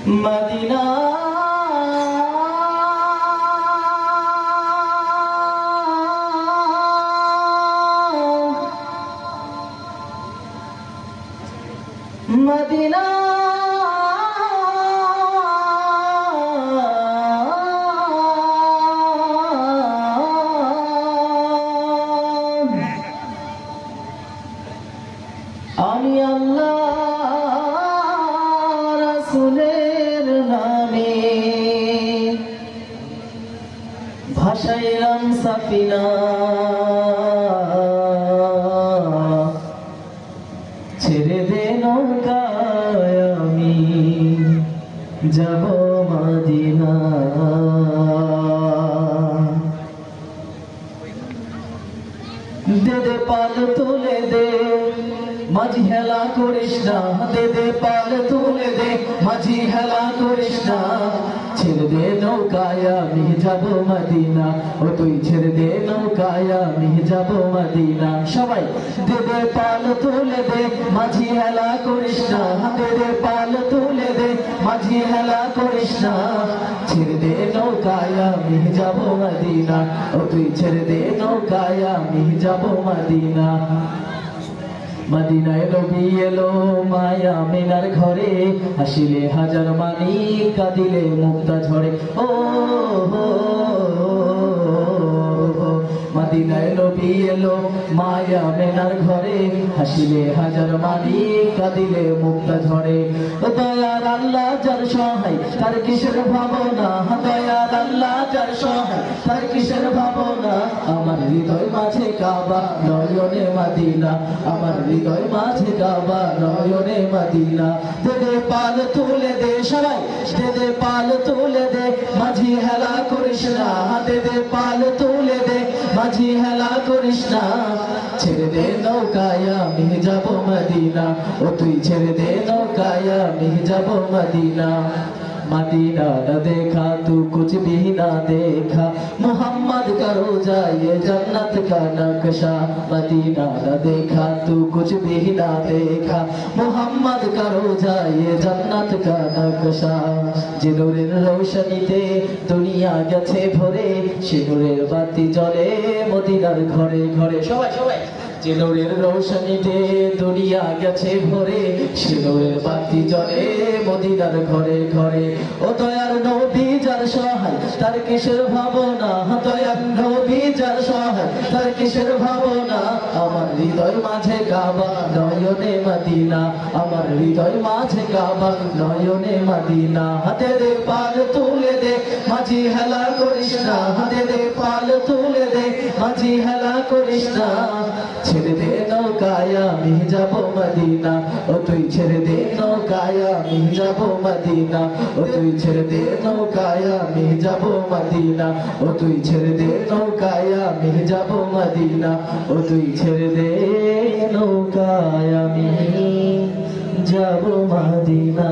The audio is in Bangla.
মদিনা মদিনা আমি আল্লাহ রাসূলের নামে ভাসাইলাম সাফিনা ছেড়ে দে নৌকায় আমি যাব মদিনা দে দে পাল তুলে দে মাঝি হেলা করিস না দে দে পাল তুলে দে মাঝি হেলা করিস না ছেড়ে দে নৌকায় আমি যাব মদিনা ও তুই ছেড়ে দে নৌকায় আমি যাব মদিনা সবাই দে দে পাল তুলে দে মাঝি হেলা করিস না দে দে পাল তুলে দে মাঝি হেলা করিস না ছেড়ে দে নৌকায় আমি যাব মদিনা ও তুই ছেড়ে দে নৌকায় আমি যাব মদিনা মদিনায় নবী এলো মায়া মিনার ঘরে হাসিলে হাজার মানি কাঁদিলে মুক্তা ঝরে ও মদিনায় নবী এলো মায়া মিনার ঘরে হাসিলে হাজার মানি কাঁদিলে মুক্তা ঝরে দয়ার আল্লাহ যার সহায় তার কিসের ভাবনা দয়ার আল্লাহ যার সহায় তার কিসের ভাবনা আমার হৃদয় মাঝে কাবা নয়নে মদিনা আমার হৃদয় মাঝে কাবা নয়নে মদিনা দে দে পাল তুলে দে সবাই দে দে পাল তুলে দে মাঝি হেলা করিস না দে দে পাল তুলে দে মাঝি হেলা করিস না ছেড়ে দে নৌকায় আমি যাব মদিনা ও তুই ছেড়ে দে নৌকায় আমি যাব মদিনা मदीना न देखा तू कुछ भी ना देखा मोहम्मद का रोजा ये जन्नत का नक्शा मदीना न देखा तू कुछ भी ना देखा मोहम्मद का रोजा ये जन्नत का नक्शा যে নূরের রৌশনীতে দুনিয়া গেছে ভরে সে নূরের বাতি জ্বলে মদিনার ঘরে ঘরে সবাই সবাই যে নূরের রৌশনীতে দুনিয়া গেছে ভরে সে নূরের বাতি জ্বলে মদিনার ঘরে ঘরে ও দয়ার নবী যার সহায় তার কিসের ভাবনা দয়ার নবী যার সহায় তার কিসের ভাবনা আমার হৃদয় মাঝে কাবা নয়নে মদিনা আমার হৃদয় মাঝে কাবা নয়নে মদিনা হাতে দে পাল তুলে দে মাঝি হেলা করিস না হাতে দে পাল তুলে দে মাঝি হেলা করিস না ছেড়ে দে নৌকায় আমি যাব মদিনা ও তুই ছেড়ে দে নৌকায় আমি যাব মদিনা ও তুই ছেড়ে দে নৌকায় আমি যাব মদিনা ও তুই ছেড়ে দে নৌকায় আমি যাব মদিনা ও তুই ছেড়ে দে নৌকায় আমি যাব মদিনা।